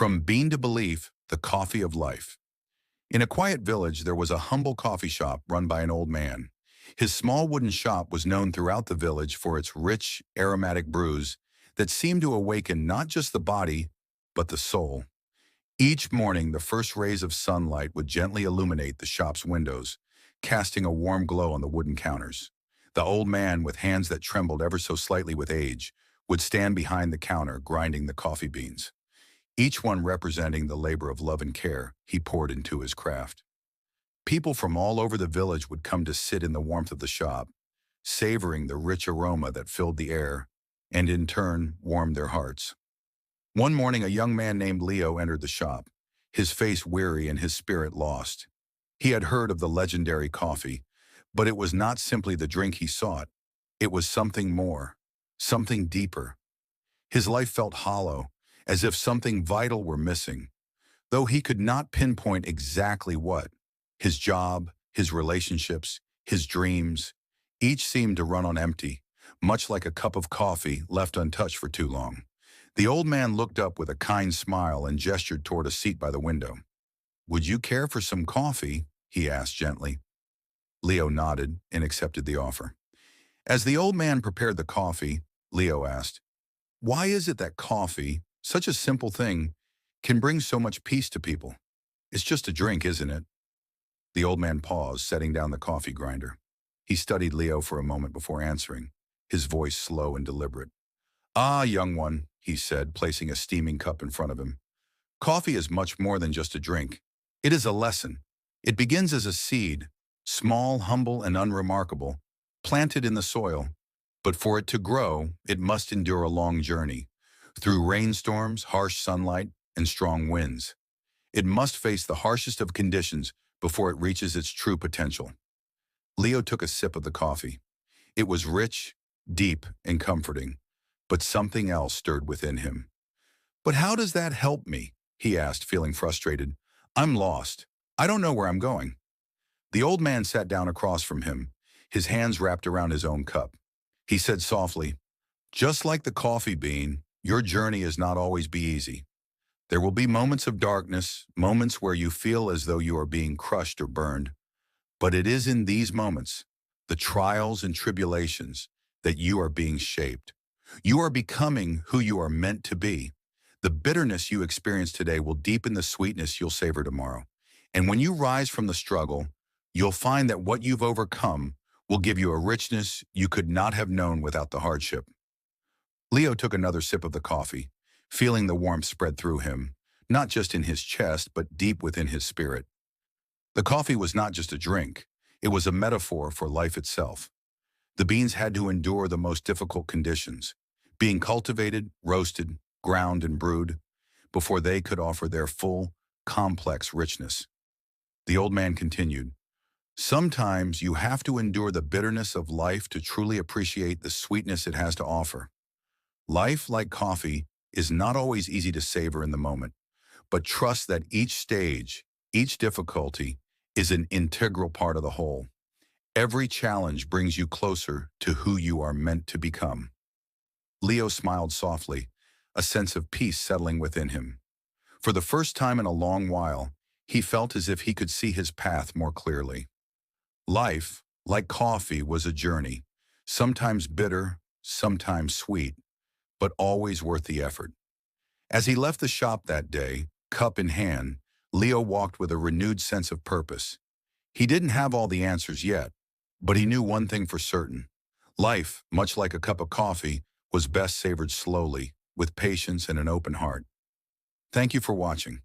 From bean to belief, the coffee of life. In a quiet village, there was a humble coffee shop run by an old man. His small wooden shop was known throughout the village for its rich, aromatic brews that seemed to awaken not just the body, but the soul. Each morning, the first rays of sunlight would gently illuminate the shop's windows, casting a warm glow on the wooden counters. The old man, with hands that trembled ever so slightly with age, would stand behind the counter grinding the coffee beans, each one representing the labor of love and care he poured into his craft. People from all over the village would come to sit in the warmth of the shop, savoring the rich aroma that filled the air, and in turn warmed their hearts. One morning, a young man named Leo entered the shop, his face weary and his spirit lost. He had heard of the legendary coffee, but it was not simply the drink he sought. It was something more, something deeper. His life felt hollow, as if something vital were missing, though he could not pinpoint exactly what. His job, his relationships, his dreams, each seemed to run on empty, much like a cup of coffee left untouched for too long. The old man looked up with a kind smile and gestured toward a seat by the window. "Would you care for some coffee?" he asked gently. Leo nodded and accepted the offer. As the old man prepared the coffee, Leo asked, "Why is it that coffee, such a simple thing, can bring so much peace to people? It's just a drink, isn't it?" The old man paused, setting down the coffee grinder. He studied Leo for a moment before answering, his voice slow and deliberate. "Ah, young one," he said, placing a steaming cup in front of him. "Coffee is much more than just a drink. It is a lesson. It begins as a seed, small, humble, and unremarkable, planted in the soil. But for it to grow, it must endure a long journey, through rainstorms, harsh sunlight, and strong winds. It must face the harshest of conditions before it reaches its true potential." Leo took a sip of the coffee. It was rich, deep, and comforting, but something else stirred within him. "But how does that help me?" he asked, feeling frustrated. "I'm lost. I don't know where I'm going." The old man sat down across from him, his hands wrapped around his own cup. He said softly, "Just like the coffee bean, your journey is not always be easy. There will be moments of darkness, moments where you feel as though you are being crushed or burned. But it is in these moments, the trials and tribulations, that you are being shaped. You are becoming who you are meant to be. The bitterness you experience today will deepen the sweetness you'll savor tomorrow. And when you rise from the struggle, you'll find that what you've overcome will give you a richness you could not have known without the hardship." Leo took another sip of the coffee, feeling the warmth spread through him, not just in his chest, but deep within his spirit. The coffee was not just a drink, it was a metaphor for life itself. The beans had to endure the most difficult conditions, being cultivated, roasted, ground, and brewed, before they could offer their full, complex richness. The old man continued, "Sometimes you have to endure the bitterness of life to truly appreciate the sweetness it has to offer. Life, like coffee, is not always easy to savor in the moment, but trust that each stage, each difficulty, is an integral part of the whole. Every challenge brings you closer to who you are meant to become." Leo smiled softly, a sense of peace settling within him. For the first time in a long while, he felt as if he could see his path more clearly. Life, like coffee, was a journey, sometimes bitter, sometimes sweet, but always worth the effort. As he left the shop that day, cup in hand, Leo walked with a renewed sense of purpose. He didn't have all the answers yet, but he knew one thing for certain. Life, much like a cup of coffee, was best savored slowly, with patience and an open heart. Thank you for watching.